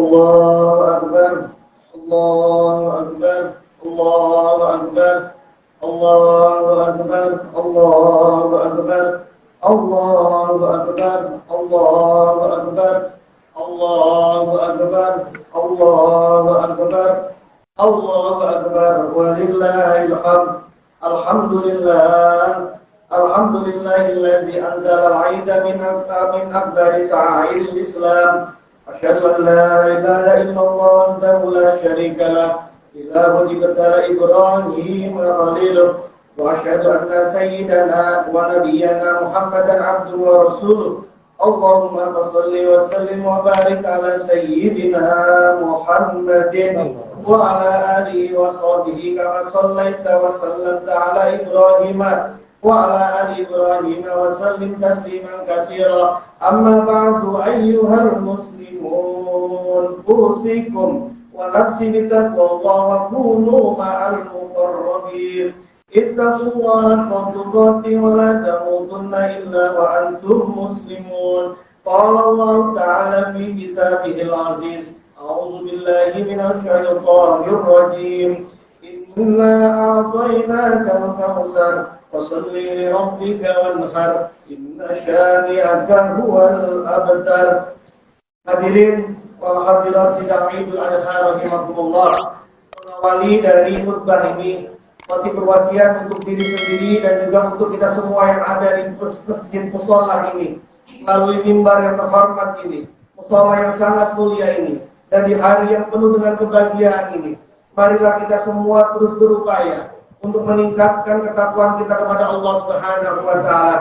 Allahu Akbar, Allahu Akbar, Allahu Akbar, Allahu Akbar, Allahu Akbar, Allahu Akbar, Allahu Akbar, Allahu Akbar, Allahu Akbar, Allahu Akbar, walillahil hamd. Alhamdulillah, alhamdulillahillazi anzala al-'aida min akbari sa'airil Islam. Asyhadu an la ilaha illallah wahdahu la syarika lah, ilahu dibtala Ibrahim khaliluh, wa asyhadu anna sayyidana wa nabiyyana Muhammadan abduhu wa rasuluh. Allahumma shalli wa sallim wa barik ala sayyidina Muhammadin wa ala alihi wa sahbihi kama shallaita wa sallamta ala Ibrahim wa ala ali Ibrahim wa sallim tasliman katsira. Amma ba'du, ayyuhal muslimun, usikum wa nafsi bitaqwallahi wa kunu ma'al muqarrabin. Ittaqullaha haqqa tuqatih wa la tamutunna illa wa antum muslimun. Qala Allah ta'ala fi kitabihil aziz, a'udzu billahi minasy syaithanir rajim. Inna a'tainakal kautsar fasalli li rabbika wanhar, inna syani'aka huwal abtar. Hadirin wal hadirat sidang Idul Adha rahimakumullah. Mengawali dari khutbah ini, Khotib berwasiat untuk diri sendiri dan juga untuk kita semua yang ada di masjid mushola ini, melalui mimbar yang terhormat ini, mushola yang sangat mulia ini, dan di hari yang penuh dengan kebahagiaan ini. Marilah kita semua terus berupaya untuk meningkatkan ketakwaan kita kepada Allah Subhanahu wa Ta'ala.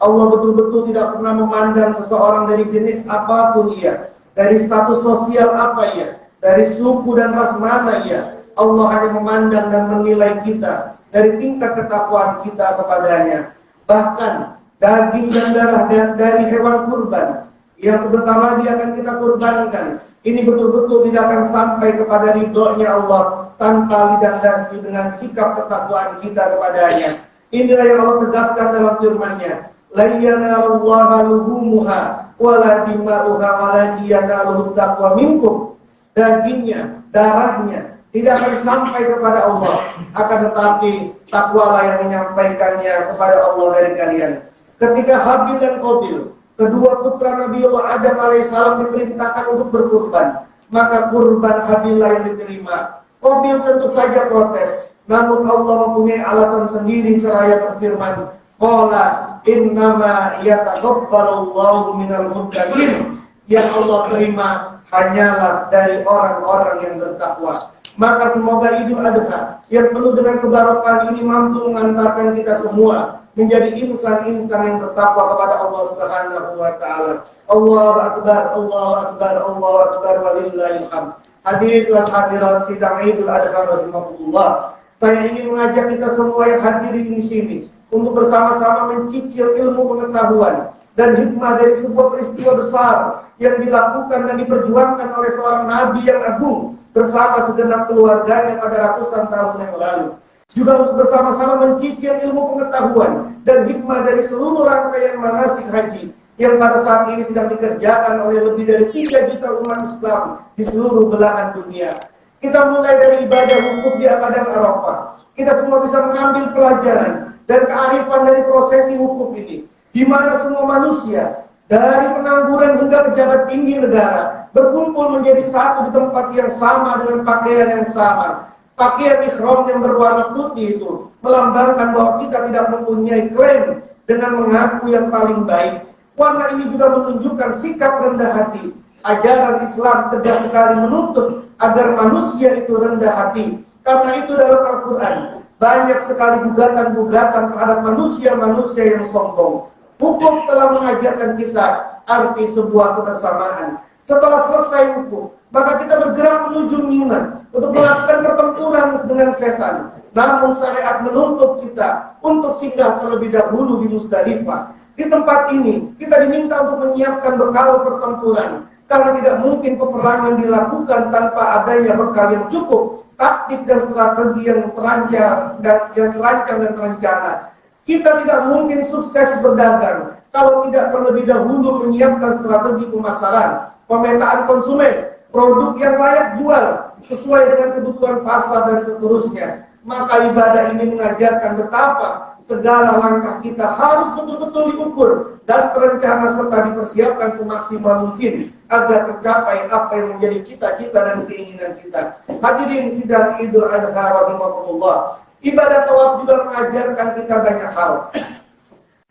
Allah betul-betul tidak pernah memandang seseorang dari jenis apapun ia, dari status sosial apa ia, dari suku dan ras mana ia. Allah hanya memandang dan menilai kita dari tingkat ketakwaan kita kepadanya. Bahkan daging dan darah dari hewan kurban yang sebentar lagi akan kita kurbankan, ini betul-betul tidak akan sampai kepada ridhonya Allah tanpa dilandasi dengan sikap ketakwaan kita kepadanya. Inilah yang Allah tegaskan dalam firman-Nya, la yanalullaha luhumuha wala dima'uha walakin yanaluhu taqwa minkum. Dagingnya, darahnya tidak akan sampai kepada Allah, akan tetapi takwalah yang menyampaikannya kepada Allah dari kalian. Ketika Habil dan Qabil, kedua putra Nabi Allah Adam alaihissalam, diperintahkan untuk berkurban, maka kurban Habillah yang diterima. Qabil tentu saja protes, namun Allah mempunyai alasan sendiri seraya berfirman, qala innama yataqabbalullahu minal muttaqin. Yang Allah terima hanyalah dari orang-orang yang bertakwa. Maka semoga Idul Adha yang penuh dengan kebarokahan ini mampu mengantarkan kita semua menjadi insan-insan yang bertakwa kepada Allah Subhanahu wa Ta'ala. Allahu Akbar, Allahu Akbar, Allahu Akbar, walillahil hamd. Hadirin dan hadirat sidang Idul Adha rahimakumullah. Saya ingin mengajak kita semua yang hadir di sini untuk bersama-sama mencicil ilmu pengetahuan dan hikmah dari sebuah peristiwa besar yang dilakukan dan diperjuangkan oleh seorang nabi yang agung bersama segenap keluarganya pada ratusan tahun yang lalu. Juga untuk bersama-sama mencicil ilmu pengetahuan dan hikmah dari seluruh rangkaian manasik haji yang pada saat ini sedang dikerjakan oleh lebih dari 3 juta umat Islam di seluruh belahan dunia. Kita mulai dari ibadah wukuf di Padang Arafah. Kita semua bisa mengambil pelajaran dan kearifan dari prosesi wukuf ini, di mana semua manusia dari pengangguran hingga pejabat tinggi negara berkumpul menjadi satu di tempat yang sama dengan pakaian yang sama. Pakaian ihram yang berwarna putih itu melambangkan bahwa kita tidak mempunyai klaim dengan mengaku yang paling baik. Warna ini juga menunjukkan sikap rendah hati. Ajaran Islam tegas sekali menuntut agar manusia itu rendah hati. Karena itu dalam Al-Quran banyak sekali gugatan-gugatan terhadap manusia-manusia yang sombong. Hukum telah mengajarkan kita arti sebuah kebersamaan. Setelah selesai wukuf, maka kita bergerak menuju Mina untuk melakukan pertempuran dengan setan. Namun syariat menuntut kita untuk singgah terlebih dahulu di Musdalifah. Di tempat ini, kita diminta untuk menyiapkan bekal pertempuran. Karena tidak mungkin peperangan dilakukan tanpa adanya bekal yang cukup, taktik dan strategi yang terancang dan terencana. Kita tidak mungkin sukses berdagang kalau tidak terlebih dahulu menyiapkan strategi pemasaran, pemetaan konsumen, produk yang layak jual sesuai dengan kebutuhan pasar dan seterusnya. Maka ibadah ini mengajarkan betapa segala langkah kita harus betul-betul diukur dan terencana serta dipersiapkan semaksimal mungkin agar tercapai apa yang menjadi cita-cita dan keinginan kita. Hadirin sidang Idul Adha rahimakumullah. Ibadah tawaf juga mengajarkan kita banyak hal.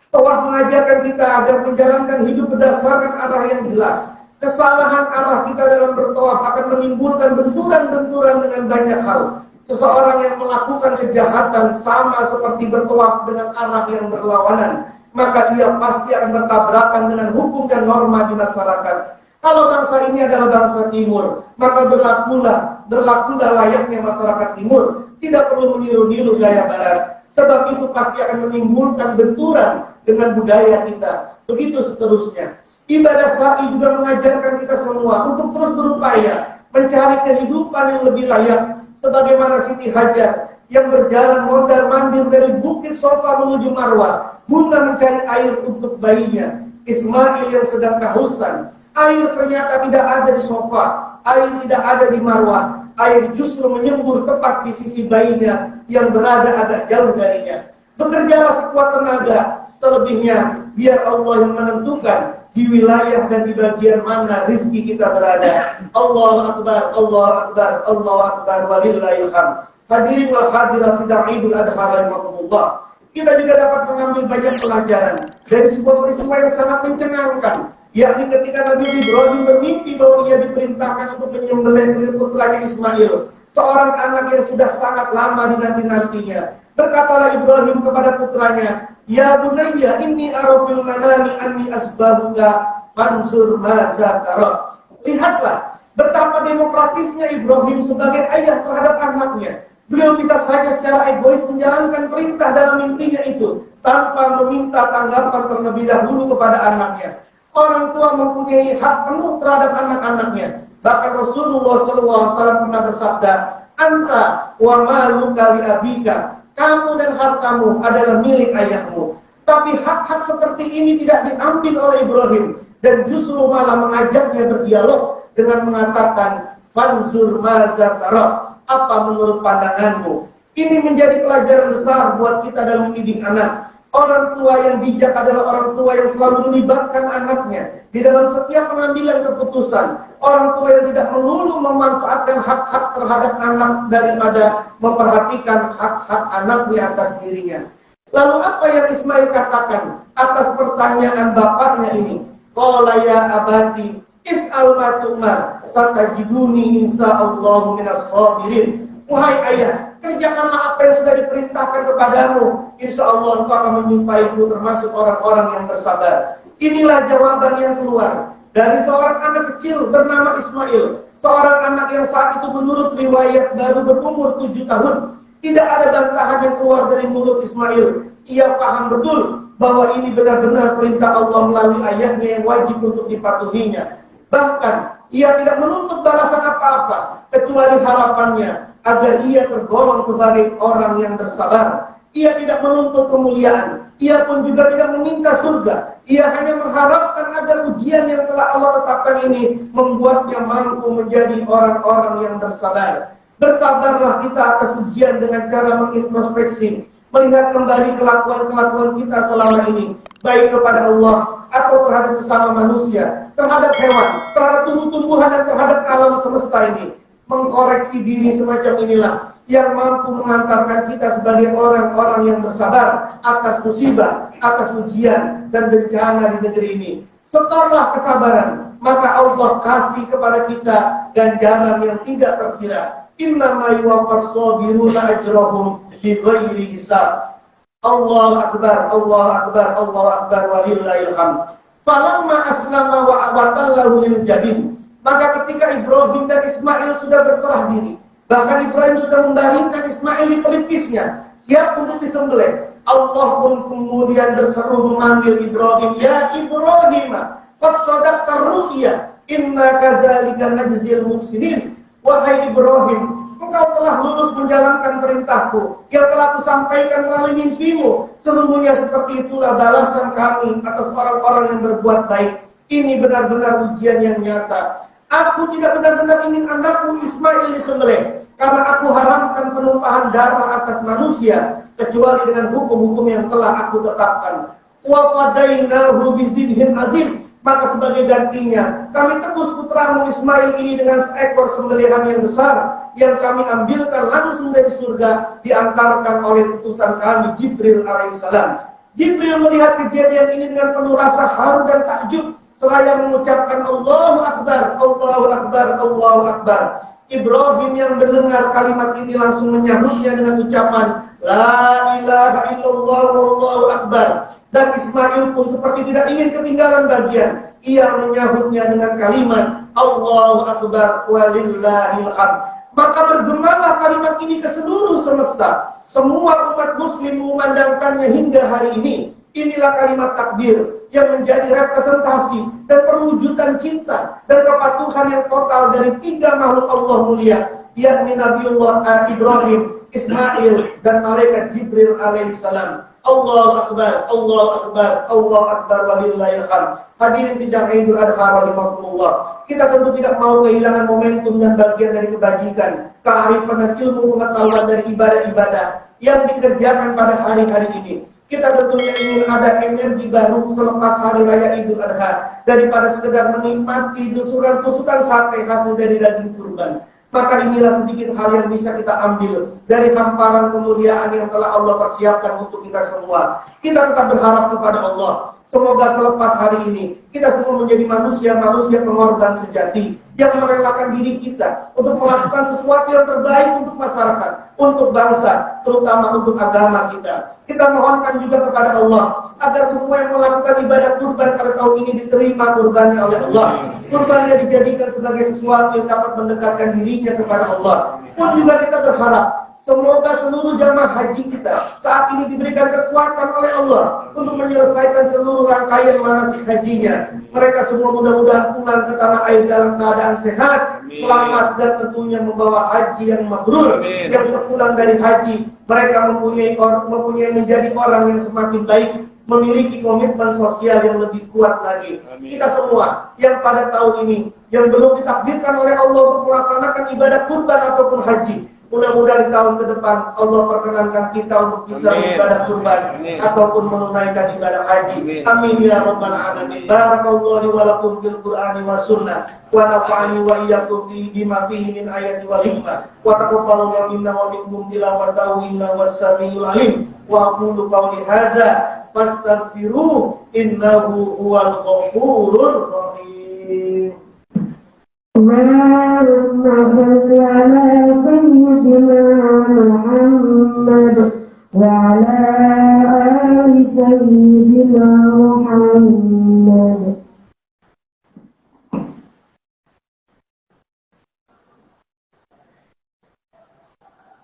Tawaf mengajarkan kita agar menjalankan hidup berdasarkan arah yang jelas. Kesalahan arah kita dalam bertawaf akan menimbulkan benturan-benturan dengan banyak hal. Seseorang yang melakukan kejahatan sama seperti bertawaf dengan arah yang berlawanan, maka ia pasti akan bertabrakan dengan hukum dan norma di masyarakat. Kalau bangsa ini adalah bangsa timur, maka berlakulah layaknya masyarakat timur. Tidak perlu meniru-niru gaya barat. Sebab itu pasti akan menimbulkan benturan dengan budaya kita. Begitu seterusnya. Ibadah sa'i juga mengajarkan kita semua untuk terus berupaya mencari kehidupan yang lebih layak. Sebagaimana Siti Hajar yang berjalan mondar-mandir dari Bukit Sofa menuju Marwah guna mencari air untuk bayinya. Ismail yang sedang kehausan. Air ternyata tidak ada di Sofa, air tidak ada di Marwah. Air justru menyembur tepat di sisi bayinya yang berada agak jauh darinya. Bekerjalah sekuat tenaga, selebihnya biar Allah yang menentukan di wilayah dan di bagian mana rezeki kita berada. Allahu Akbar, Allahu Akbar, Allahu Akbar, walillahil hamd. Hadirin wal hadirat sidang Idul Adha rahimakumullah. Kita juga dapat mengambil banyak pelajaran dari sebuah peristiwa yang sangat mencengangkan, yakni ketika Nabi Ibrahim bermimpi bahwa ia diperintahkan untuk menyembelih putranya Ismail, seorang anak yang sudah sangat lama dinanti-nantinya. Berkatalah Ibrahim kepada putranya, "Ya bunayya inni ara fil manami anni asbahuka fanzur maza tara." Lihatlah betapa demokratisnya Ibrahim sebagai ayah terhadap anaknya. Beliau bisa saja secara egois menjalankan perintah dalam mimpinya itu tanpa meminta tanggapan terlebih dahulu kepada anaknya. Orang tua mempunyai hak penuh terhadap anak-anaknya. Bahkan Rasulullah SAW pernah bersabda, "Anta wa maluka li abika." Kamu dan hartamu adalah milik ayahmu. Tapi hak-hak seperti ini tidak diambil oleh Ibrahim dan justru malah mengajaknya berdialog dengan mengatakan, "Fanzur maza tara." Apa menurut pandanganmu? Ini menjadi pelajaran besar buat kita dalam mendidik anak. Orang tua yang bijak adalah orang tua yang selalu melibatkan anaknya di dalam setiap pengambilan keputusan. Orang tua yang tidak melulu memanfaatkan hak-hak terhadap anak daripada memperhatikan hak-hak anaknya atas dirinya. Lalu apa yang Ismail katakan atas pertanyaan bapaknya ini? Qala ya abati if'al ma tu'mar satajiduni insyaallahu minas sabirin. Wahai ayah, kerjakanlah apa yang sudah diperintahkan kepadamu. Insyaallah engkau akan menyumpaiku termasuk orang-orang yang bersabar. Inilah jawaban yang keluar dari seorang anak kecil bernama Ismail. Seorang anak yang saat itu menurut riwayat baru berumur 7 tahun. Tidak ada bantahan yang keluar dari mulut Ismail. Ia paham betul bahwa ini benar-benar perintah Allah melalui ayahnya yang wajib untuk dipatuhinya. Bahkan ia tidak menuntut balasan apa-apa kecuali harapannya agar ia tergolong sebagai orang yang bersabar. Ia tidak menuntut kemuliaan. Ia pun juga tidak meminta surga. Ia hanya mengharapkan agar ujian yang telah Allah tetapkan ini membuatnya mampu menjadi orang-orang yang bersabar. Bersabarlah kita atas ujian dengan cara mengintrospeksi, melihat kembali kelakuan-kelakuan kita selama ini, baik kepada Allah atau terhadap sesama manusia, terhadap hewan, terhadap tumbuh-tumbuhan dan terhadap alam semesta ini. Mengkoreksi diri semacam inilah yang mampu mengantarkan kita sebagai orang-orang yang bersabar atas musibah, atas ujian dan bencana di negeri ini. Setorlah kesabaran, maka Allah kasih kepada kita ganjaran yang tidak terkira. Innama yuwaffas sabiruna ajrahum bighairi hisab. Allahu akbar, Allahu akbar, Allahu akbar, walillahil hamd. Falamma aslama wa tallahu lil jabin. Maka ketika Ibrahim dan Ismail sudah berserah diri, bahkan Ibrahim sudah membaringkan Ismail di pelipisnya, siap untuk disembelih, Allah pun kemudian berseru memanggil Ibrahim, "Ya Ibrahim, qad sadaqta ru'ya, inna kadzalika najzil muhsinin." Wahai Ibrahim, engkau telah lulus menjalankan perintahku yang telah kusampaikan melalui mimpimu. Sesungguhnya seperti itulah balasan kami atas orang-orang yang berbuat baik. Ini benar-benar ujian yang nyata. Aku tidak benar-benar ingin anakmu Ismail disembelih, karena aku haramkan penumpahan darah atas manusia kecuali dengan hukum-hukum yang telah aku tetapkan. Wa fadainahu bizibhin azim, maka sebagai gantinya kami tebus putramu Ismail ini dengan seekor sembelihan yang besar yang kami ambilkan langsung dari surga, diantarkan oleh utusan kami Jibril alaihissalam. Jibril melihat kejadian ini dengan penuh rasa haru dan takjub seraya mengucapkan Allahu Akbar, Allahu Akbar, Allahu Akbar. Ibrahim yang mendengar kalimat ini langsung menyahutnya dengan ucapan La ilaha illallah wallahu akbar. Dan Ismail pun seperti tidak ingin ketinggalan bagian. Ia menyahutnya dengan kalimat Allahu Akbar walillahil hamd. Maka bergemalah kalimat ini ke seluruh semesta. Semua umat muslim mengumandangkannya hingga hari ini. Inilah kalimat takbir yang menjadi representasi dan perwujudan cinta dan kepatuhan yang total dari tiga makhluk Allah mulia, yakni Nabiullah Ibrahim, Ismail, dan malaikat Jibril alaihissalam. Allahu Akbar, Allahu Akbar, Allahu Akbar walillahil hamd. Hadirin sidang Idul Adha rahimakumullah. Kita tentu tidak mau kehilangan momentum dan bagian dari kebajikan, kearifan dan ilmu pengetahuan dari ibadah-ibadah yang dikerjakan pada hari-hari ini. Kita tentunya ingin ada energi baru selepas hari raya Idul Adha daripada sekedar menikmati tusukan sate hasil dari daging kurban. Maka inilah sedikit hal yang bisa kita ambil dari hamparan kemuliaan yang telah Allah persiapkan untuk kita semua. Kita tetap berharap kepada Allah. Semoga selepas hari ini kita semua menjadi manusia-manusia pengorban sejati yang merelakan diri kita untuk melakukan sesuatu yang terbaik untuk masyarakat, untuk bangsa, terutama untuk agama kita. Kita mohonkan juga kepada Allah agar semua yang melakukan ibadah kurban pada tahun ini diterima kurbannya oleh Allah. Kurbannya dijadikan sebagai sesuatu yang dapat mendekatkan dirinya kepada Allah. Pun juga kita berharap semoga seluruh jamaah haji kita saat ini diberikan kekuatan oleh Allah untuk menyelesaikan seluruh rangkaian manasik hajinya. Mereka semua mudah-mudahan pulang ke tanah air dalam keadaan sehat, selamat, dan tentunya membawa haji yang mabrur. Yang sepulang dari haji, mereka mempunyai menjadi orang yang semakin baik, memiliki komitmen sosial yang lebih kuat lagi. Kita semua yang pada tahun ini yang belum ditakdirkan oleh Allah untuk melaksanakan ibadah kurban ataupun haji, mudah-mudahan di tahun ke depan Allah perkenankan kita untuk bisa beribadah kurban ataupun menunaikan ibadah haji. Amin ya rabbal alamin. Barakallahu wa lakum fil Qur'ani was sunnah wa nafa'ani wa iyyakum bima fihi min ayati wal hikmah wa taqabbalallahu minna wa minkum tilawatahu innahu was-sami'ul alim. Wa aqulu qawli hadza fastaghfiruhu innahu huwal ghafurur rahim. Allahumma salli ala sayyidina Muhammad wa ala ali sayyidina Muhammad.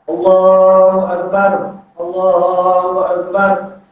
Allahu Akbar, Allahu Akbar,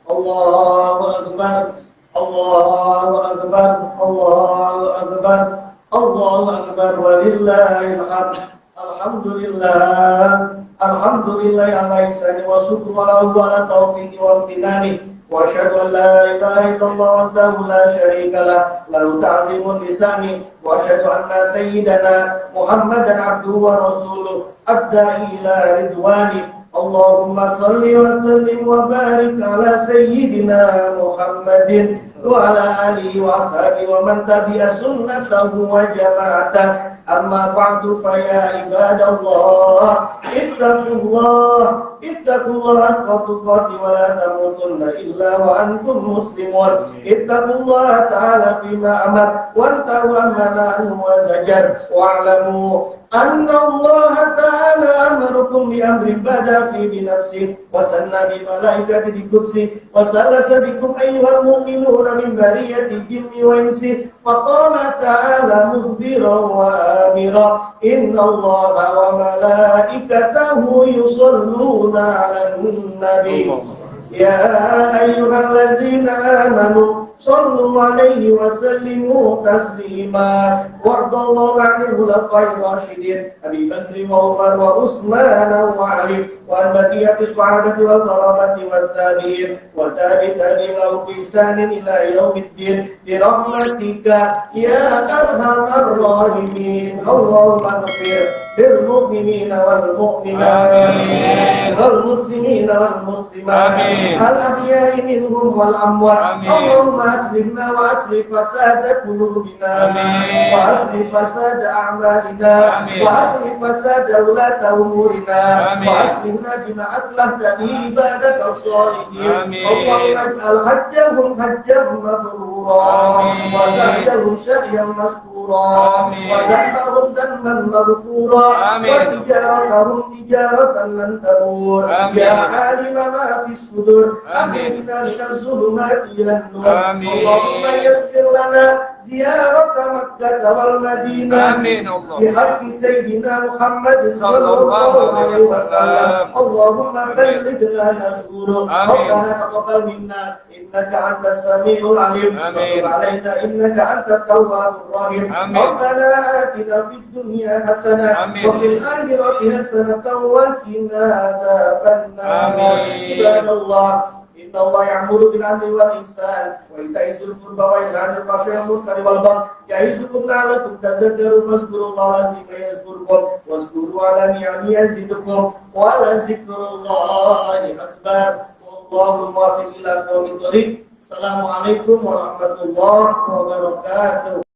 Allahu Akbar, Allahu Akbar, Allahu Akbar, Allahu Akbar walillahil hamd. Alhamdulillah, alhamdulillah ala ihsani wa syukru lahu ala taufiqi wa amtinani. Wa asyhadu an la ilaha illallah wahdahu la syarika lah, lahu ta'zimun lisani. Wa asyhadu anna sayyidana Muhammadan abduhu wa rasuluh adda'i ila ridwani. Allahumma salli wa sallim wa barik ala sayyidina Muhammadin wa ala alihi wa ashabihi wa man tabi'a sunnatahu wa jama'atah. Amma ba'du fa ya ibadallah ittaqullah haqqa tuqatih wa la tamutunna illa wa antum muslimun. Ittaqullah ta'ala fima amar wa antahu amma nahyu wa zajar wa'lamu anna Allah ta'ala amarukum bi amri bada fi bi nafsi wa sanna bi malaikati bi kursi wa salasa bikum ayyuhal mu'minuna min bariyati jinni wa insi fa qala ta'ala mukhbiran wa amira inna Allah wa malaikatahu yusalluna 'alan nabi ya ayyuhallazina amanu صلوا عليه وسلموا تسليما وارض الله عن الخلفاء الراشدين أبي بكر وعمر وعثمان وعلي وعن بقية الصحابة والقرابة والتابعين والتابعين له بإحسان إلى يوم الدين برحمتك يا أرحم الراحمين. اللهم اغفر للمؤمنين والمؤمنات والمسلمين والمسلمات الأحياء منهم والأموات. اللهم أصلحنا وأصلح فساد قلوبنا وأصلح فساد أعمالنا وأصلح فساد ولاة أمورنا وأصلحنا بما أصلحت به عبادك الصالحين. اللهم اجعل حجهم حجا مبرورا وسعيهم سعيا مشكورا وذنبهم ذنبا مغفورا وتجارتهم تجارة لن تبور. يا عالم ما في الصدور أخرجنا من الظلمات إلى النور. اللهم يسر لنا زيارة مكة والمدينة بحق سيدنا محمد صلى الله عليه وسلم. اللهم بلغنا نشوره. ربنا تقبل منا إنك أنت السميع العليم وتب علينا إنك أنت التواب الرحيم. ربنا آتنا في الدنيا حسنة وفي الآخرة حسنة وقنا عذاب النار. عباد الله إن الله يأمر بالعدل والإحسان وإيتاء ذي القربى وينهى عن الفحشاء والمنكر والبغي يعظكم لعلكم تذكرون. فاذكروا الله العظيم يذكركم واذكروا على نعمه يزدكم ولذكر الله أكبر. والله الموفق إلى قوم الطريق. السلام عليكم ورحمة الله وبركاته.